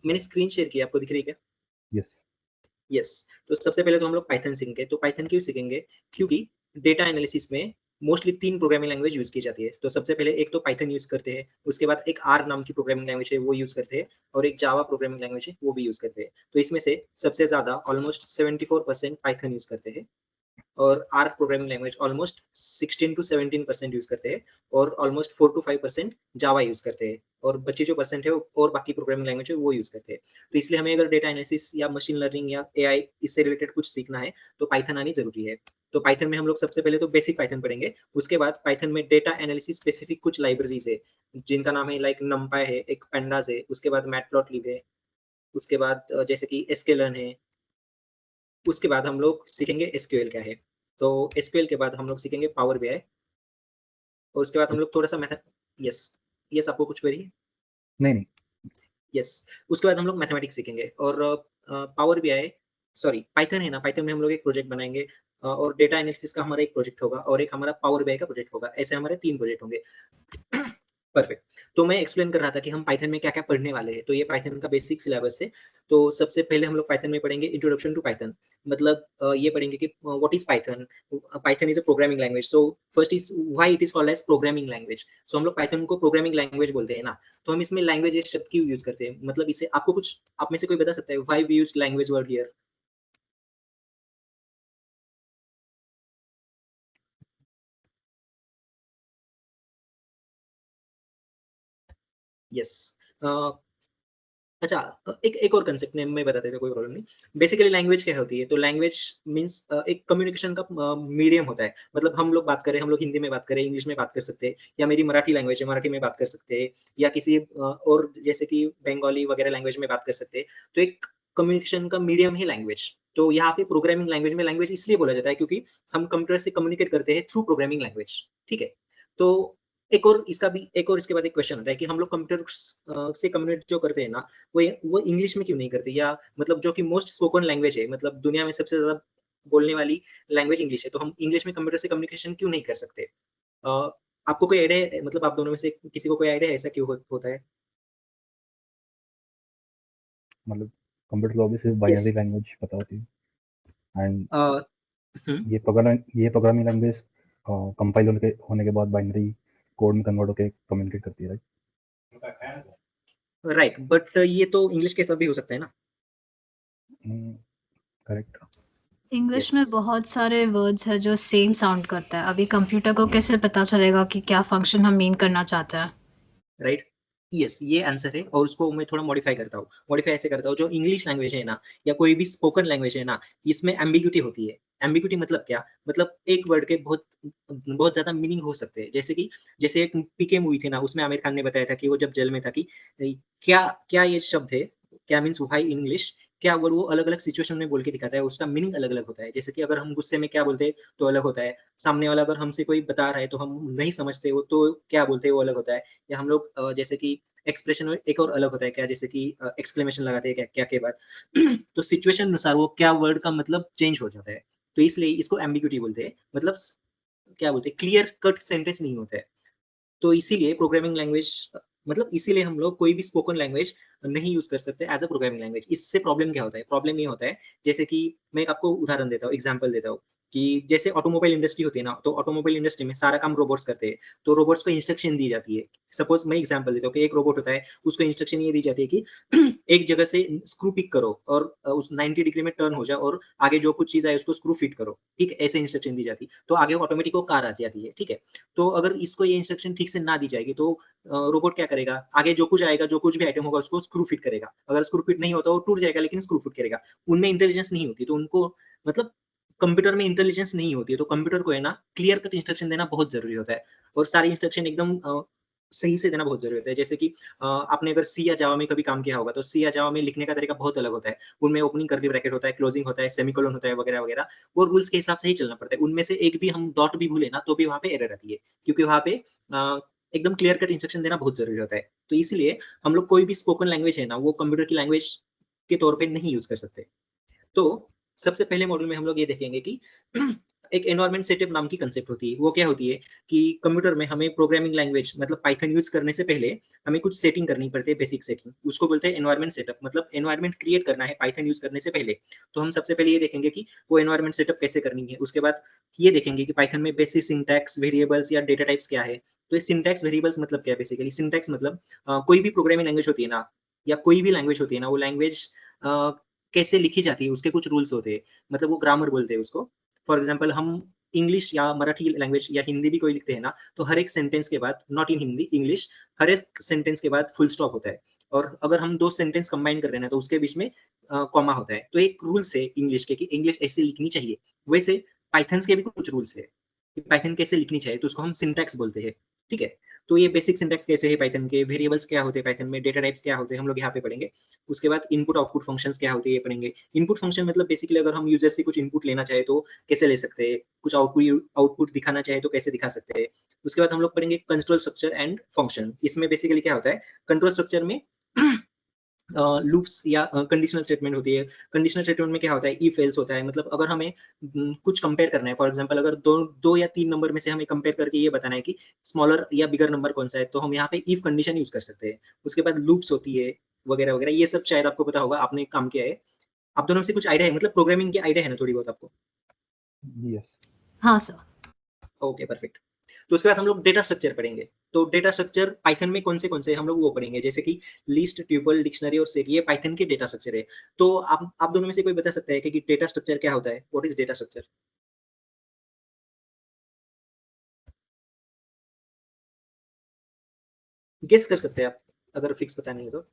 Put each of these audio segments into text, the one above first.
मैंने screen share किया, आपको दिख रही है क्या? यस। यस। तो सबसे पहले तो हम लोग पाइथन सीखेंगे। तो पाइथन क्यों सीखेंगे? क्योंकि डेटा एनालिसिस में मोस्टली 3 प्रोग्रामिंग लैंग्वेज यूज़ की जाती है। तो सबसे पहले एक तो पाइथन यूज़ करते हैं, उसके बाद एक आर नाम की प्रोग्रामिंग लैंग्वेज है वो यूज़ करते हैं, और एक जावा प्रोग्रामिंग लैंग्वेज है वो भी यूज़ करते हैं। तो इसमें से सबसे ज़्यादा ऑलमोस्ट 74% पाइथन यूज़ करते हैं, और R programming language almost 16 to 17% use करते हैं, और ऑलमोस्ट 4 to 5% जावा यूज करते हैं, और बची जो परसेंट है और बाकी प्रोग्रामिंग लैंग्वेज है वो यूज करते हैं। तो इसलिए हमें अगर डेटा एनालिसिस या मशीन लर्निंग या एआई इससे रिलेटेड कुछ सीखना है तो पाइथन आनी जरूरी है। तो पाइथन में हम लोग सबसे पहले तो बेसिक पाइथन पढ़ेंगे, उसके बाद पाइथन में डेटा एनालिसिस स्पेसिफिक कुछ लाइब्रेरीज है जिनका नाम है लाइक नमपाई है, एक पेंडास है, उसके बाद मैटप्लॉटलिब है, उसके बाद जैसे कि एसक्यूएल है, उसके बाद हम लोग सीखेंगे एसक्यूएल क्या है। तो एसक्यूएल के बाद हम लोग सीखेंगे पावर बीआई, और उसके बाद हम लोग थोड़ा सा मैथ। यस। यस, आपको कुछ क्वेरी है? नहीं नहीं। यस। उसके बाद हम लोग मैथमेटिक्स सीखेंगे, और पावर बीआई, सॉरी पाइथन है ना, पाइथन में हम लोग एक प्रोजेक्ट बनाएंगे, और डेटा एनालिसिस का हमारा एक प्रोजेक्ट होगा, और एक हमारा पावर बीआई का प्रोजेक्ट होगा। ऐसे हमारे 3 प्रोजेक्ट होंगे। परफेक्ट। तो मैं एक्सप्लेन कर रहा था कि हम पाइथन में क्या-क्या पढ़ने वाले हैं। तो ये पाइथन का बेसिक सिलेबस है। तो सबसे पहले हम लोग पाइथन में पढ़ेंगे इंट्रोडक्शन टू पाइथन, मतलब ये पढ़ेंगे कि what is Python. Python is a programming language. So first is why it is called as programming language. So हम लोग पाइथन को प्रोग्रामिंग लैंग्वेज बोलते हैं ना, तो हम इसमें लैंग्वेज इस शब्द क्यों यूज करते हैं, मतलब इसे आपको कुछ आप में से कोई बता सकता है why we use language word here? Yes. अच्छा, एक और कंसेप्ट में मैं बता देता हूँ, कोई प्रॉब्लम नहीं। बेसिकली लैंग्वेज क्या होती है? तो लैंग्वेज मीन्स एक कम्युनिकेशन का मीडियम होता है। मतलब हम लोग बात करें, हम लोग हिंदी में बात करें, इंग्लिश में बात कर सकते हैं, या मेरी मराठी लैंग्वेज है, मराठी में बात कर सकते हैं, या किसी और जैसे कि बंगाली वगैरह लैंग्वेज में बात कर सकते हैं। तो एक कम्युनिकेशन का मीडियम है लैंग्वेज। तो यहाँ पे प्रोग्रामिंग लैंग्वेज में लैंग्वेज इसलिए बोला जाता है क्योंकि हम कंप्यूटर से कम्युनिकेट करते हैं थ्रू प्रोग्रामिंग लैंग्वेज। ठीक है? तो एक और इसके बाद एक क्वेश्चन आता है कि हम लोग कंप्यूटर से कम्युनिकेट जो करते हैं ना, वो इंग्लिश में क्यों नहीं करते, या मतलब जो कि मोस्ट स्पोकन लैंग्वेज है, मतलब दुनिया में सबसे ज्यादा बोलने वाली लैंग्वेज इंग्लिश है, तो हम इंग्लिश में कंप्यूटर से कम्युनिकेशन क्यों नहीं कर सकते? आपको कोई आइडिया है, मतलब आप दोनों में से किसी को कोई आइडिया है ऐसा क्यों होता है? मतलब कंप्यूटर को सिर्फ यस। बाइनरी लैंग्वेज पता होती है, एंड हम्म। ये प्रोग्रामिंग लैंग्वेज कंपाइल होने के बाद बाइनरी कोड में कन्वर्ट होकर कम्युनिकेट करती है, राइट? राइट, बट ये तो इंग्लिश के साथ भी हो सकता है ना? करेक्ट। English yes. में बहुत सारे वर्ड्स है जो सेम साउंड करता है। अभी कंप्यूटर को कैसे पता चलेगा कि क्या फंक्शन हम मीन करना चाहते हैं? राइट। यस, ये आंसर है, और उसको मैं थोड़ा मॉडिफाई करता हूँ। मॉडिफाई ऐसे करता हूँ, जो इंग्लिश लैंग्वेज है ना, या कोई भी स्पोकन लैंग्वेज है ना, इसमें एम्बिग्यूटी होती है। एम्बिग्यूटी मतलब क्या? मतलब एक वर्ड के बहुत बहुत ज्यादा मीनिंग हो सकते हैं। जैसे एक पीके मूवी थी ना, उसमें आमिर खान ने बताया था कि वो जब जेल में था कि क्या क्या ये शब्द है, क्या मीन्स व्हाई इंग्लिश, क्या अगर वो अलग अलग सिचुएशन में बोल के दिखाता है उसका मीनिंग अलग अलग होता है। जैसे कि अगर हम गुस्से में क्या बोलते हैं तो अलग होता है, सामने वाला अगर हमसे कोई बता रहा है तो हम नहीं समझते वो तो क्या बोलते हैं वो अलग होता है, या हम लोग जैसे कि एक्सप्रेशन एक और अलग होता है क्या, जैसे कि एक्सक्लेमेशन लगाते हैं क्या क्या के बाद। तो सिचुएशन अनुसार वो क्या वर्ड का मतलब चेंज हो जाता है। तो इसलिए इसको एम्बिग्यूटी बोलते हैं, मतलब क्या बोलते हैं, क्लियर कट सेंटेंस नहीं होता है। तो इसीलिए प्रोग्रामिंग लैंग्वेज, मतलब इसीलिए हम लोग कोई भी स्पोकन लैंग्वेज नहीं यूज कर सकते एज अ प्रोग्रामिंग लैंग्वेज। इससे प्रॉब्लम क्या होता है? प्रॉब्लम ये होता है, जैसे कि मैं एक आपको उदाहरण देता हूँ, एग्जांपल देता हूँ, कि जैसे ऑटोमोबाइल इंडस्ट्री होती है ना, तो ऑटोमोबाइल इंडस्ट्री में सारा काम रोबोट्स करते हैं। तो रोबोट्स को इंस्ट्रक्शन दी जाती है। सपोज मैं एग्जांपल देता हूँ कि एक रोबोट होता है, उसको इंस्ट्रक्शन ये दी जाती है कि एक जगह से स्क्रू पिक करो, और उस 90 डिग्री में टर्न हो जाओ, और आगे जो कुछ चीज है उसको स्क्रू फिट करो। ठीक है? ऐसे इंस्ट्रक्शन दी जाती है, तो आगे ऑटोमेटिक वो कार आ जाती है। ठीक है? तो अगर इसको ये इंस्ट्रक्शन ठीक से ना दी जाएगी तो रोबोट क्या करेगा? आगे जो कुछ आएगा, जो कुछ भी आइटम होगा उसको स्क्रू फिट करेगा। अगर स्क्रू फिट नहीं होता वो टूट जाएगा, लेकिन स्क्रू फिट करेगा। उनमें इंटेलिजेंस नहीं होती, तो उनको, मतलब कंप्यूटर में इंटेलिजेंस नहीं होती है, तो कंप्यूटर को है ना क्लियर कट इंस्ट्रक्शन देना बहुत जरूरी होता है, और सारे इंस्ट्रक्शन एकदम सही से देना बहुत जरूरी होता है। जैसे कि आपने अगर सी या जावा में कभी काम किया होगा, तो सी या जावा में लिखने का तरीका बहुत अलग होता है। उनमें ओपनिंग कर्ली ब्रैकेट होता है, क्लोजिंग होता है, सेमीकोलन होता है, वगैरह वगैरह। वो रूल्स के हिसाब से ही चलना पड़ता है। उनमें से एक भी हम डॉट भी भूले ना तो भी वहां पे एरर आती है, क्योंकि वहां पे एकदम क्लियर कट इंस्ट्रक्शन देना बहुत जरूरी होता है। तो इसलिए हम लोग कोई भी स्पोकन लैंग्वेज है ना, वो कंप्यूटर की लैंग्वेज के तौर पे नहीं यूज कर सकते। तो सबसे पहले मॉड्यूल में हम लोग ये देखेंगे कि एक एनवायरनमेंट सेटअप नाम की कंसेप्ट होती है। वो क्या होती है कि कंप्यूटर में हमें प्रोग्रामिंग लैंग्वेज मतलब पाइथन यूज करने से पहले हमें कुछ सेटिंग करनी पड़ती है, बेसिक सेटिंग। उसको बोलते हैं एनवायरनमेंट सेटअप, मतलब एनवायरनमेंट क्रिएट करना है पाइथन यूज करने से पहले। तो हम सबसे पहले ये देखेंगे कि वो एनवायरनमेंट सेटअप कैसे करनी है। उसके बाद ये देखेंगे कि पाइथन में बेसिक सिंटैक्स, वेरिएबल्स या डेटा टाइप्स क्या है। तो ये सिंटैक्स, वेरिएबल्स मतलब क्या है बेसिकली? सिंटैक्स मतलब कोई भी प्रोग्रामिंग लैंग्वेज होती है ना, या कोई भी लैंग्वेज होती है ना, वो लैंग्वेज कैसे लिखी जाती है, उसके कुछ रूल्स होते हैं। मतलब वो ग्रामर बोलते हैं उसको। फॉर एग्जाम्पल हम इंग्लिश या मराठी लैंग्वेज या हिंदी भी कोई लिखते हैं ना, तो हर एक सेंटेंस के बाद, नॉट इन हिंदी, इंग्लिश, हर एक सेंटेंस के बाद फुल स्टॉप होता है। और अगर हम दो सेंटेंस कंबाइन कर रहे हैं ना, तो उसके बीच में कॉमा होता है। तो एक रूल्स है इंग्लिश के कि इंग्लिश ऐसे लिखनी चाहिए। वैसे पाइथन के भी कुछ रूल्स है कि पाइथन कैसे लिखनी चाहिए, तो उसको हम सिंटैक्स बोलते हैं। ठीक है, तो ये बेसिक सिंटैक्स कैसे है पाइथन के, वेरिएबल्स क्या होते हैं पाइथन में, डेटा टाइप्स क्या होते हैं, हम लोग यहाँ पे पढ़ेंगे। उसके बाद इनपुट आउटपुट फंक्शंस क्या होते हैं ये पढ़ेंगे। इनपुट फंक्शन मतलब बेसिकली अगर हम यूजर से कुछ इनपुट लेना चाहे तो कैसे ले सकते हैं, कुछ आउटपुट आउटपुट दिखाना चाहे तो कैसे दिखा सकते हैं। उसके बाद हम लोग पढ़ेंगे कंट्रोल स्ट्रक्चर एंड फंक्शन। इसमें बेसिकली क्या होता है, कंट्रोल स्ट्रक्चर में लूप्स या कंडीशनल स्टेटमेंट होती है। कंडीशनल स्टेटमेंट में क्या होता है, इफ एल्स होता है। मतलब अगर हमें कुछ कंपेयर करना है, फॉर एग्जांपल अगर दो या तीन नंबर में से हमें कंपेयर करके ये बताना है कि स्मॉलर या बिगर नंबर कौन सा है, तो हम यहाँ पे इफ कंडीशन यूज कर सकते हैं। उसके बाद लूप्स होती है वगैरह वगैरह, ये सब शायद आपको पता होगा, आपने काम किया है। आप दोनों में से कुछ आइडिया है, मतलब प्रोग्रामिंग की आइडिया है ना थोड़ी बहुत आपको? यस। हाँ सर। Okay, perfect. तो उसके बाद हम लोग डेटा स्ट्रक्चर पढ़ेंगे। तो डेटा स्ट्रक्चर पाइथन में कौन से हम लोग वो पढ़ेंगे, जैसे कि लिस्ट, ट्यूपल, डिक्शनरी और सेट, ये पाइथन के डेटा स्ट्रक्चर है। तो आप दोनों में से कोई बता सकता है कि डेटा स्ट्रक्चर क्या होता है? What is data structure? Guess कर सकते हैं आप, अगर फिक्स पता नहीं है तो।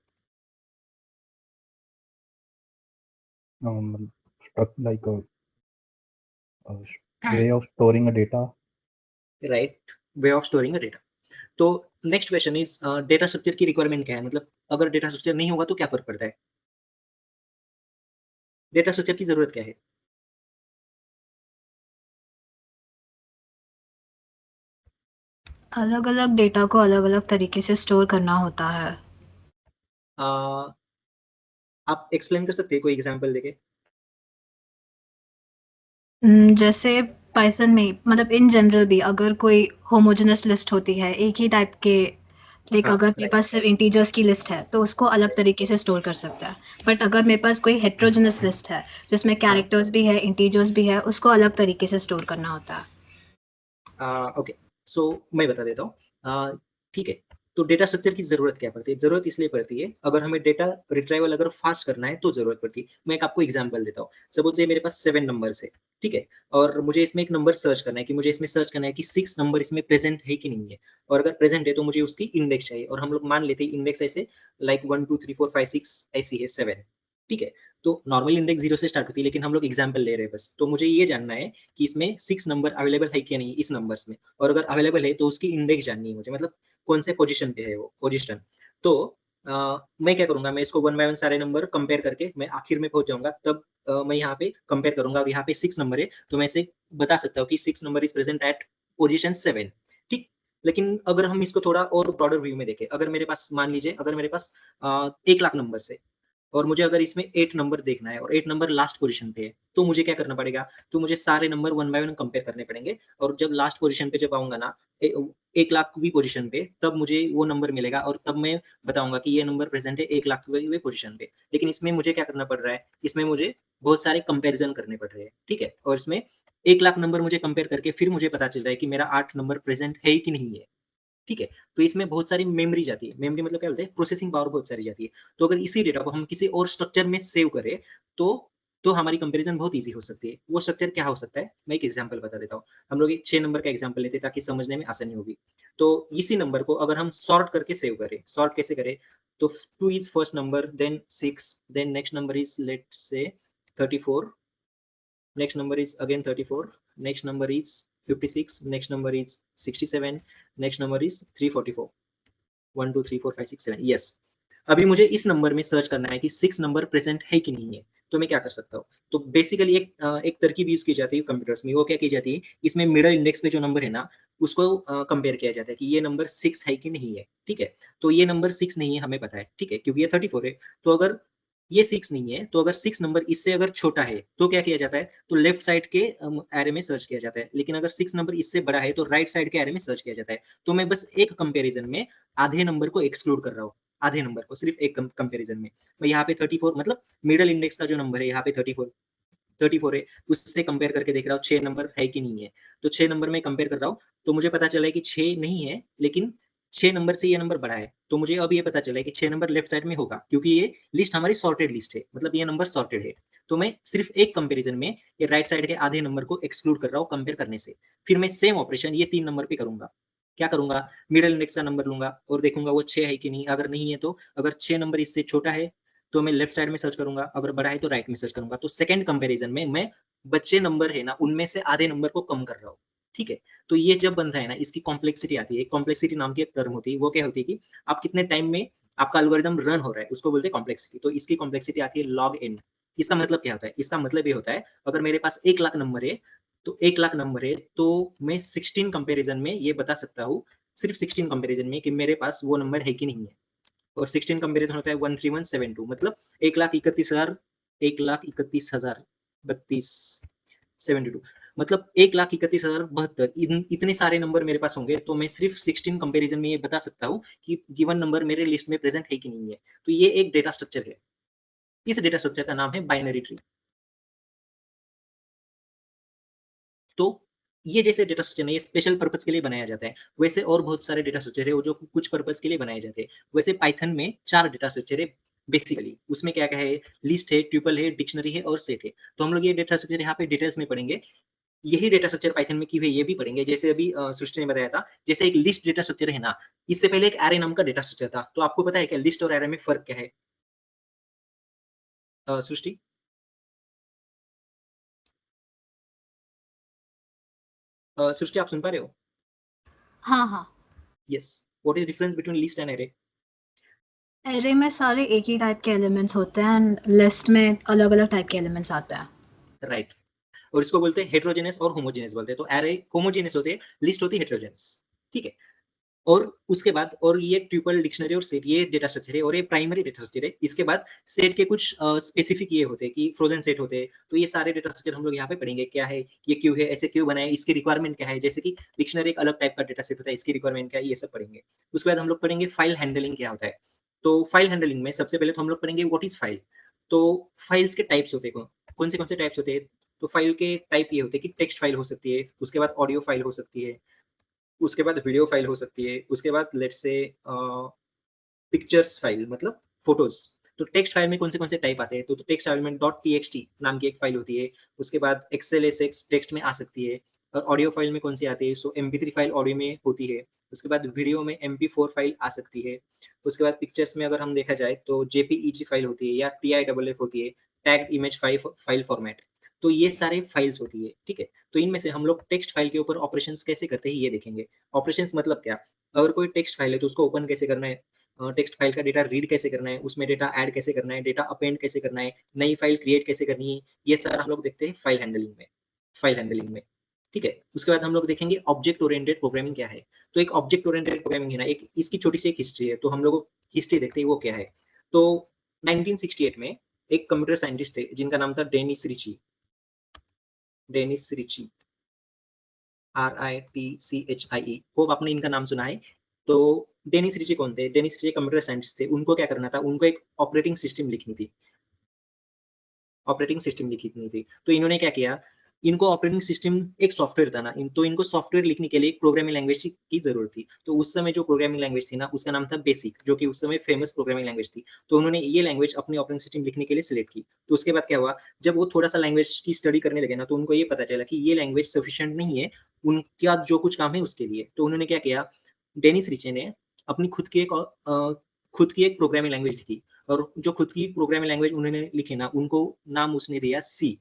Like a way of storing a data. Right, way of storing a data. तो next question is data structure की रिक्वायरमेंट क्या है, मतलब अगर डेटा स्ट्रक्चर नहीं होगा तो क्या फर्क पड़ता है? डेटा स्ट्रक्चर की जरूरत क्या है? अलग-अलग डेटा को अलग-अलग तरीके से स्टोर करना होता है। uh, आप एक्सप्लेन कर सकते हैं कोई एग्जांपल देके? जैसे पाइथन में मतलब इन जनरल भी अगर कोई होमोजेनस लिस्ट होती है, एक ही टाइप के, लाइक हाँ, अगर मेरे राइट। पास सिर्फ इंटीजर्स की लिस्ट है, तो उसको अलग तरीके से स्टोर कर सकता है। बट अगर मेरे पास कोई हेटेरोजेनस लिस्ट है, जिसमें कैरेक्टर्स भी है, इंटीजर्स भी है, उसको अलग तरीके से स्टोर करना होता है। ओके, सो मैं बता देता हूँ। ठीक है, तो डेटा स्ट्रक्चर की जरूरत क्या पड़ती है? जरूरत इसलिए पड़ती है अगर हमें डेटा रिट्राइवल अगर फास्ट करना है तो जरूरत पड़ती है। मैं एक आपको एग्जांपल देता हूँ। सपोज ये मेरे पास 7 नंबर्स है, ठीक है, और मुझे इसमें एक नंबर सर्च करना है कि मुझे इसमें सर्च करना है कि 6 नंबर इसमें प्रेजेंट है कि नहीं है। और अगर प्रेजेंट है तो मुझे उसकी इंडेक्स चाहिए, और हम लोग मान लेते हैं इंडेक्स ऐसे लाइक 1 2 3 4 5 6 ऐसी है 7। ठीक है, तो नॉर्मल इंडेक्स 0 से स्टार्ट होती है, लेकिन हम लोग एग्जाम्पल ले रहे हैं बस। तो मुझे ये जानना है कि इसमें 6 नंबर अवेलेबल है कि नहीं इस नंबर्स में, और अगर अवेलेबल है तो उसकी इंडेक्स जाननी है मुझे, मतलब कौन से पोजीशन पे है वो पोजीशन। तो मैं क्या करूंगा, मैं इसको वन बाय वन सारे नंबर कंपेयर करके मैं आखिर में पहुंच जाऊंगा। तब मैं यहाँ पे कंपेयर करूंगा, और यहाँ पे 6 नंबर है, तो मैं इसे बता सकता हूँ कि 6 number is present at position 7। ठीक, लेकिन अगर हम इसको थोड़ा और ब्रॉडर व्यू में देखें, अगर मेरे पास मान लीजिए अगर मेरे पास 1 लाख नंबर है, और मुझे अगर इसमें 8 नंबर देखना है और 8 नंबर लास्ट पोजीशन पे है, तो मुझे क्या करना पड़ेगा? तो मुझे सारे number one by one compare करने पड़ेंगे, और जब लास्ट पोजीशन पे जब आऊंगा ना, 1 लाखवीं पोजीशन पे, तब मुझे वो नंबर मिलेगा, और तब मैं बताऊंगा कि ये नंबर प्रेजेंट है 1 लाखवीं पोजीशन पे। लेकिन इसमें मुझे क्या करना पड़ रहा है, इसमें मुझे बहुत सारे कंपेरिजन करने पड़ रहे हैं। ठीक है, और इसमें 1 लाख नंबर मुझे कंपेयर करके फिर मुझे पता चल रहा है कि मेरा 8 नंबर प्रेजेंट है कि नहीं है। ठीक है, तो इसमें बहुत सारी मेमोरी जाती है। मेमोरी मतलब क्या बोलते हैं, प्रोसेसिंग पावर बहुत सारी जाती है। तो अगर इसी डेटा को हम किसी और स्ट्रक्चर में सेव करें, तो हमारी कंपैरिजन बहुत ईजी हो सकती है। वो स्ट्रक्चर क्या हो सकता है, मैं एक एग्जांपल बता देता हूँ। हम लोग एक 6 नंबर का एग्जांपल लेते हैं ताकि समझने में आसानी होगी। तो इसी नंबर को अगर हम सॉर्ट करके सेव करें, सॉर्ट कैसे करें? तो 2 is first number, then 6, then next number is let's say 34, next number is again 34, next number is 56, next number is 67, next number is 344, 1 2 3 4 5 6 7, yes. अभी मुझे इस नंबर में सर्च करना है कि 6 नंबर प्रेजेंट है कि नहीं है। तो मैं क्या कर सकता हूँ? तो बेसिकली एक तरकीब यूज की जाती है कंप्यूटर्स में। वो क्या की जाती है, इसमें मिडल इंडेक्स पे जो नंबर है ना, उसको कंपेयर किया जाता है कि ये नंबर 6 है कि नहीं है। ठीक है, तो ये नंबर 6 नहीं है हमें पता है, ठीक है, क्योंकि ये 34 है। तो अगर ये 6 नहीं है, तो अगर 6 नंबर इससे अगर छोटा है तो क्या किया जाता है, तो लेफ्ट साइड के एरे में सर्च किया जाता है। लेकिन अगर 6 नंबर इससे बड़ा है तो राइट साइड के एरे में सर्च किया जाता है। तो मैं बस एक कंपैरिजन में आधे नंबर को एक्सक्लूड कर रहा हूँ, आधे नंबर को सिर्फ एक कंपैरिजन में। मैं यहाँ पे 34 मतलब मिडल इंडेक्स का जो नंबर है यहाँ पे 34 है, उससे कंपेयर करके देख रहा हूँ 6 नंबर है कि नहीं है। तो 6 नंबर में कंपेयर कर रहा हूँ, तो मुझे पता चला है कि 6 नहीं है, लेकिन 6 नंबर से ये नंबर बड़ा है। तो मुझे अब ये पता चला है कि 6 नंबर लेफ्ट साइड में होगा, क्योंकि ये लिस्ट हमारी सॉर्टेड लिस्ट है, मतलब ये नंबर सॉर्टेड है। तो मैं सिर्फ एक कंपैरिजन में ये राइट साइड के आधे नंबर को एक्सक्लूड कर रहा हूँ कंपेयर करने से। फिर मैं सेम ऑपरेशन ये 3 नंबर पे करूंगा। क्या करूंगा, मिडल इंडेक्स का नंबर लूंगा और देखूंगा वो 6 है कि नहीं। अगर नहीं है तो अगर 6 नंबर इससे छोटा है तो मैं लेफ्ट साइड में सर्च करूंगा, अगर बड़ा है तो राइट में सर्च करूंगा। तो सेकंड कंपैरिजन में मैं बच्चे नंबर है ना उनमें से आधे नंबर को कम कर रहा हूँ। ठीक है, तो ये जब बनता है ना, इसकी कॉम्प्लेक्सिटी आती है। कॉम्प्लेक्सिटी नाम की एक टर्म होती है, वो क्या होती है कि आप कितने टाइम में आपका एल्गोरिदम रन हो रहा है, उसको बोलते हैं कॉम्प्लेक्सिटी। तो इसकी कॉम्प्लेक्सिटी आती है लॉग एन। इसका मतलब क्या होता है, इसका मतलब ये होता है अगर मेरे पास 1 लाख नंबर है, तो 1 लाख नंबर है तो मैं 16 कंपैरिजन में ये बता सकता हूँ, सिर्फ 16 कंपैरिजन में, कि मेरे पास वो नंबर है कि नहीं है। और 16 कंपैरिजन होता है 13172, मतलब 1,31,032 मतलब 1,31,072। इतने सारे नंबर मेरे पास होंगे तो मैं सिर्फ 16 कंपैरिजन में ये बता सकता हूँ कि गिवन नंबर मेरे लिस्ट में प्रेजेंट है कि नहीं है। तो ये एक डेटा स्ट्रक्चर है। इस डेटा स्ट्रक्चर का नाम है बाइनरी ट्री। तो ये जैसे डेटा स्ट्रक्चर है, ये स्पेशल पर्पस के लिए बनाया जाता है। वैसे और बहुत सारे डेटा स्ट्रक्चर है वो जो कुछ पर्पस के लिए बनाए जाते हैं। वैसे पाइथन में 4 डेटा स्ट्रक्चर है बेसिकली। उसमें क्या-क्या है, लिस्ट है, ट्यूपल है, डिक्शनरी है और सेट है। तो हम लोग ये डेटा स्ट्रक्चर यहाँ पे डिटेल्स में पढ़ेंगे। यही डेटा स्ट्रक्चर पाइथन में की हुई है, ये भी पढ़ेंगे। जैसे अभी सृष्टि ने बताया था, जैसे एक लिस्ट डेटा स्ट्रक्चर है ना, इससे पहले एक एरे नाम का डेटा स्ट्रक्चर था। तो आपको पता है क्या लिस्ट और एरे में फ़र्क क्या है? सृष्टि? सृष्टि आप सुन पा रहे हो? हाँ, हाँ। Yes. What is difference between list and array? Array में सारे एक ही टाइप के एलिमेंट्स होते हैं एंड लिस्ट में अलग-अलग टाइप के एलिमेंट्स आते हैं। राइट। और इसको बोलते हैं हेटेरोजेनस और होमोजेनस बोलते हैं। तो एरे होमोजेनस होते हैं, लिस्ट होती है हेटेरोजेनस। ठीक है? और उसके बाद और ये ट्यूपल, डिक्शनरी और सेट, ये डेटा स्ट्रक्चर है और ये प्राइमरी डेटा स्ट्रक्चर है। इसके बाद सेट के कुछ स्पेसिफिक ये होते हैं कि फ्रोजन सेट होते हैं। तो ये सारे डेटा स्ट्रक्चर हम लोग यहाँ पे पढ़ेंगे, क्या है, ये क्यों है, ऐसे क्यों बनाए, इसकी रिक्वायरमेंट क्या है। जैसे कि डिक्शनरी एक अलग टाइप का डेटा सेट होता है, इसकी रिक्वायरमेंट क्या है, ये सब पढ़ेंगे। उसके बाद हम लोग पढ़ेंगे फाइल हैंडलिंग क्या होता है। तो फाइल हैंडलिंग में सबसे पहले तो हम लोग पढ़ेंगे व्हाट इज फाइल। तो फाइल्स के टाइप्स होते हैं, कौन से टाइप्स होते हैं। तो फाइल के टाइप ये होते हैं कि टेक्स्ट फाइल हो सकती है, उसके बाद ऑडियो फाइल हो सकती है, उसके बाद वीडियो फाइल हो सकती है, उसके बाद लेट्स से पिक्चर्स फाइल मतलब फोटोज। तो टेक्स्ट फाइल में कौन से टाइप आते हैं, तो टेक्स्ट फाइल में .txt नाम की एक फाइल होती है। उसके बाद XLSX टेक्स्ट में आ सकती है। और ऑडियो फाइल में कौन सी आती है, सो MP3 फाइल ऑडियो में होती है। उसके बाद वीडियो में MP4 फाइल आ सकती है। उसके बाद पिक्चर्स में अगर हम देखा जाए तो JPEG फाइल होती है या TIFF होती है, टैग्ड इमेज फाइल फॉर्मेट। तो ये सारे फाइल्स होती है। ठीक है, तो इनमें से हम लोग टेक्स्ट फाइल के ऊपर ऑपरेशंस कैसे करते हैं ये देखेंगे। ऑपरेशंस मतलब क्या, अगर कोई टेक्स्ट फाइल है तो उसको ओपन कैसे करना है, टेक्स्ट फाइल का डेटा रीड कैसे करना है, उसमें डेटा ऐड कैसे करना है, डेटा अपेंड कैसे करना है, नई फाइल क्रिएट कैसे करनी है, ये सारा हम लोग देखते हैं फाइल हैंडलिंग में। फाइल हैंडलिंग में ठीक है। उसके बाद हम लोग देखेंगे ऑब्जेक्ट ओरिएंटेड प्रोग्रामिंग क्या है। तो एक ऑब्जेक्ट ओरिएंटेड प्रोग्रामिंग है ना, एक इसकी छोटी सी एक हिस्ट्री है। तो हम लोग हिस्ट्री देखते हैं वो क्या है। तो 1968 में एक कंप्यूटर साइंटिस्ट थे जिनका नाम था Dennis Ritchie. Dennis Ritchie, RITCHIE, hope आपने इनका नाम सुना है। तो डेनिस रिची कौन थे, डेनिस रिची कंप्यूटर साइंटिस्ट थे। उनको क्या करना था, उनको एक ऑपरेटिंग सिस्टम लिखनी थी। ऑपरेटिंग सिस्टम लिखनी थी। तो इन्होंने क्या किया, इनको ऑपरेटिंग सिस्टम एक सॉफ्टवेयर था ना, तो इनको सॉफ्टवेयर लिखने के लिए एक प्रोग्रामिंग लैंग्वेज की जरूरत थी। तो उस समय जो प्रोग्रामिंग लैंग्वेज थी ना, उसका नाम था बेसिक, जो कि उस समय फेमस प्रोग्रामिंग लैंग्वेज थी। तो उन्होंने ये लैंग्वेज अपनी ऑपरेटिंग सिस्टम लिखने के लिए सिलेक्ट की। तो उसके बाद क्या हुआ, जब वो थोड़ा सा लैंग्वेज की स्टडी करने लगे ना, तो उनको ये पता चला कि ये लैंग्वेज सफिशिएंट नहीं है उनका जो कुछ काम है उसके लिए। तो उन्होंने क्या किया, डेनिस रिचे ने अपनी खुद की एक प्रोग्रामिंग लैंग्वेज लिखी। और जो खुद की प्रोग्रामिंग लैंग्वेज उन्होंने लिखी ना, उनको नाम उसने दिया सी।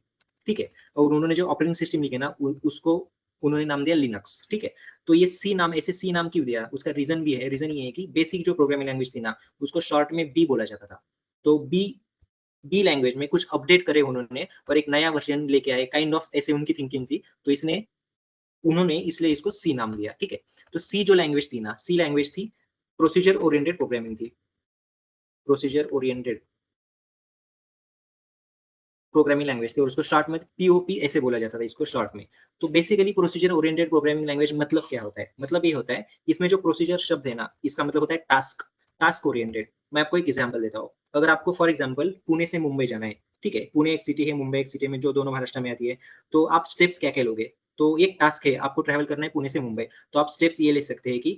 ठीक है, और उन्होंने जो ऑपरेटिंग सिस्टम लिखे ना उसको उन्होंने नाम दिया लिनक्स। ठीक है, तो ये सी नाम, ऐसे सी नाम क्यों दिया, उसका रीजन भी है। रीजन ये है कि बेसिक जो प्रोग्रामिंग लैंग्वेज थी ना, उसको शॉर्ट में बी बोला जाता था। तो बी लैंग्वेज में कुछ अपडेट करे उन्होंने और एक नया वर्जन लेके आए, काइंड ऑफ ऐसे उनकी थिंकिंग थी। तो उन्होंने इसलिए इसको सी नाम दिया। ठीक है, तो सी जो लैंग्वेज थी ना, सी लैंग्वेज थी प्रोसीजर ओरिएंटेड प्रोग्रामिंग थी। प्रोसीजर ओरिएंटेड प्रोग्रामिंग लैंग्वेज थी और उसको शॉर्ट में पीओपी ऐसे बोला जाता था इसको शॉर्ट में। तो basically procedure oriented programming language मतलब क्या होता है? मतलब ये होता है इसमें जो प्रोसीजर शब्द है ना, इसका मतलब होता है टास्क, टास्क ओरिएंटेड। मैं आपको एक एग्जांपल देता हूँ। अगर आपको फॉर एग्जांपल पुणे से मुंबई जाना है, ठीक है, पुणे एक सिटी है, मुंबई एक सिटी में, जो दोनों महाराष्ट्र में आती है, तो आप स्टेप्स क्या क्या लोगे? तो एक टास्क है, आपको ट्रैवल करना है पुणे से मुंबई, तो आप स्टेप्स ये ले सकते हैं कि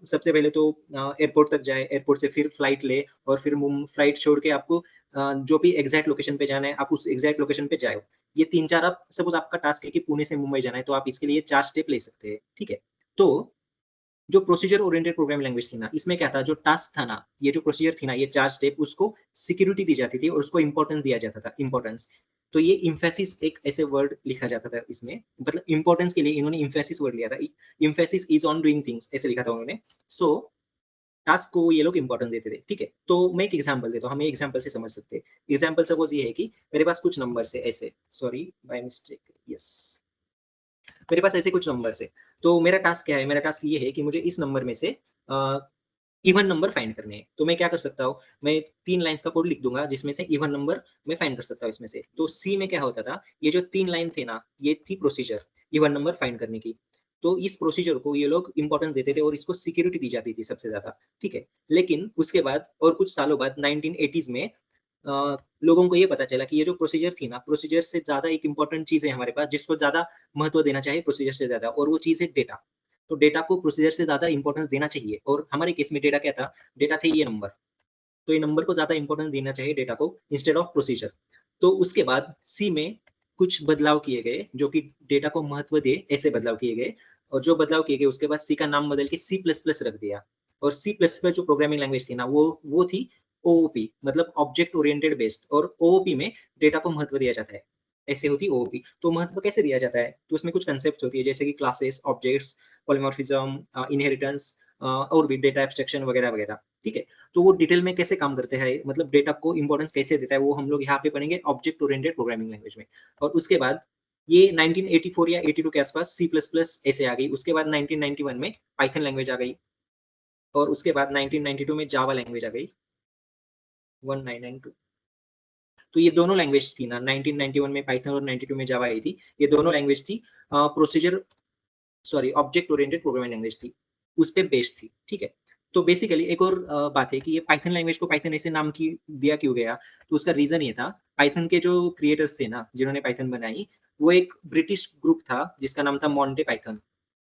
सबसे पहले तो एयरपोर्ट तक जाए, एयरपोर्ट से फिर फ्लाइट ले और फिर फ्लाइट छोड़ के आपको जो भी एग्जैक्ट लोकेशन पे जाना है, आप उस एग्जैक्ट लोकेशन पे जाओ। ये 3-4 आप सपोज़ आपका टास्क है कि पुणे से मुंबई जाना है, तो आप इसके लिए 4 स्टेप ले सकते हैं, ठीक है? तो जो प्रोसीजर ओरिएंटेड प्रोग्रामिंग लैंग्वेज थी ना, इसमें क्या था, जो टास्क था ना, ये जो प्रोसीजर थी ना, ये 4 स्टेप, उसको सिक्योरिटी दी जाती थी और उसको इम्पोर्टेंस दिया जाता था, इम्पोर्टेंस। तो ये एम्फेसिस एक ऐसे वर्ड लिखा जाता था इसमें, मतलब इम्पोर्टेंस के लिए इन्होंने एम्फेसिस वर्ड लिया था। Emphasis is on doing things ऐसे लिखा था उन्होंने। सो टास्क को ये लोग इम्पोर्टेंस देते थे, ठीक है? तो मैं एक एग्जांपल देता हूँ, हम ये एग्जांपल से समझ सकते हैं। एग्जांपल सपोज़ ये है कि मेरे पास कुछ नंबर्स है ऐसे, सॉरी बाय मिस्टेक, यस। मेरे पास ऐसे कुछ नंबर्स है। तो मेरा टास्क क्या है? मेरा टास्क ये है कि मुझे इस नंबर में से इवन नंबर फाइंड करने हैं। तो मैं क्या कर सकता हूँ? मैं 3 लाइन्स का कोड लिख दूँगा जिसमें से इवन नंबर मैं फाइंड कर सकता हूँ इसमें से। तो सी में क्या होता था, ये जो 3 लाइन थे ना, ये थी प्रोसीजर इवन नंबर फाइंड करने की। तो इस प्रोसीजर को ये लोग इम्पोर्टेंस देते थे और इसको सिक्योरिटी दी जाती थी सबसे ज़्यादा, ठीक है? लेकिन उसके बाद और कुछ सालों बाद 1980s में लोगों को ये पता चला कि ये जो प्रोसीजर थी ना, प्रोसीजर से ज़्यादा एक इम्पोर्टेंट चीज़ है हमारे पास जिसको ज़्यादा महत्व देना चाहिए प्रोसीजर से ज़्यादा, और वो चीज़ है डेटा। तो डेटा को प्रोसीजर से ज़्यादा इम्पोर्टेंस देना चाहिए और हमारे केस में डेटा क्या था? डेटा थे ये नंबर। तो ये नंबर को ज़्यादा इम्पोर्टेंस देना चाहिए डेटा को इंस्टेड ऑफ प्रोसीजर। तो उसके बाद सी में कुछ बदलाव किए गए जो कि डेटा को महत्व दे, ऐसे बदलाव किए गए, और जो बदलाव किए गए उसके बाद सी का नाम बदल के सी प्लस प्लस रख दिया। और सी प्लस प्लस जो प्रोग्रामिंग लैंग्वेज थी ना, वो थी ओओपी, मतलब ऑब्जेक्ट ओरिएंटेड बेस्ड, और ओओपी में डेटा को महत्व दिया जाता है। ऐसे होती ओओपी। तो महत्व कैसे दिया जाता है? तो उसमें कुछ कंसेप्ट होती है जैसे कि क्लासेस, ऑब्जेक्ट्स, पॉलीमॉर्फिज्म, इनहेरिटेंस, और भी डेटा एब्स्ट्रैक्शन वगैरह वगैरह, ठीक है? तो वो डिटेल में कैसे काम करते हैं, मतलब डेटा को इम्पोर्टेंस कैसे देता है, वो हम लोग यहाँ पे पढ़ेंगे ऑब्जेक्ट ओरिएंटेड प्रोग्रामिंग लैंग्वेज में। और उसके बाद ये 1984 या 82 के आसपास सी प्लस प्लस ऐसे आ गई। उसके बाद 1991 में पाइथन लैंग्वेज आ गई और उसके बाद 1992 में जावा लैंग्वेज आ गई, 1992। तो ये दोनों लैंग्वेज थी ना, 1991 में पाइथन और 92 में जावा आई थी। ये दोनों लैंग्वेज थी procedure sorry object oriented programming language थी, उस पे बेस्ड थी, ठीक है? तो बेसिकली एक और बात है कि ये पाइथन लैंग्वेज को पाइथन ऐसे नाम की दिया क्यों गया? तो उसका रीज़न ये था, पाइथन के जो क्रिएटर्स थे ना, जिन्होंने पाइथन बनाई, वो एक ब्रिटिश ग्रुप था जिसका नाम था मोंटे पाइथन।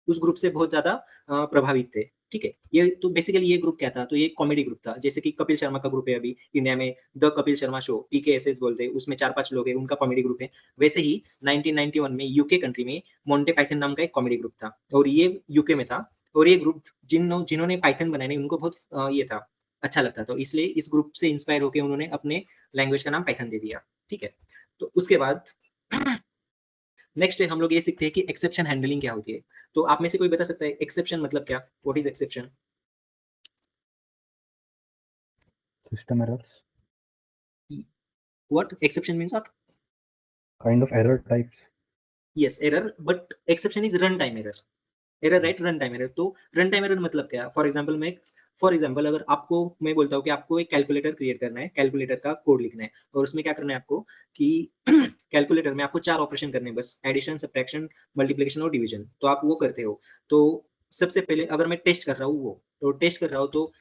उस ग्रुप से बहुत ज़्यादा प्रभावित थे, ठीक है? ये तो बेसिकली ये ग्रुप क्या था? तो ये एक कॉमेडी ग्रुप था, जैसे कि कपिल शर्मा का ग्रुप है अभी इंडिया में, द कपिल शर्मा शो, पीकेएसएस बोलते हैं, उसमें 4-5 लोग हैं, उनका कॉमेडी ग्रुप है। वैसे ही 1991 में यूके कंट्री में मोंटे पाइथन नाम का एक कॉमेडी ग्रुप था और ये यूके में था, और ये ग्रुप जिन्होंने पाइथन बनाई उनको बहुत ये था, अच्छा लगता, तो इसलिए इस ग्रुप से इंस्पायर होके उन्होंने अपने लैंग्वेज का नाम पाइथन दे दिया, ठीक है? तो उसके बाद नेक्स्ट हम लोग ये सीखते हैं कि एक्सेप्शन हैंडलिंग क्या होती है। तो आप में से कोई बता सकता है एक्सेप्शन मतलब क्या? What is exception? System errors, what exception means what? kind of error types. Yes, error, but exception is run time error. Error right, run time error. तो रन टाइम एरर मतलब क्या? फॉर एग्जांपल अगर आपको मैं बोलता हूँ कि आपको एक कैलकुलेटर क्रिएट करना है, कैलकुलेटर का कोड लिखना है, और उसमें क्या करना है आपको कि कैलकुलेटर में आपको 4 ऑपरेशन करने हैं बस, एडिशन, सब्ट्रैक्शन, मल्टीप्लिकेशन और डिवीजन। तो आप वो करते हो। तो सबसे पहले अगर मैं टेस्ट कर रहा हूँ तो टेस्ट कर रहा हूँ, तो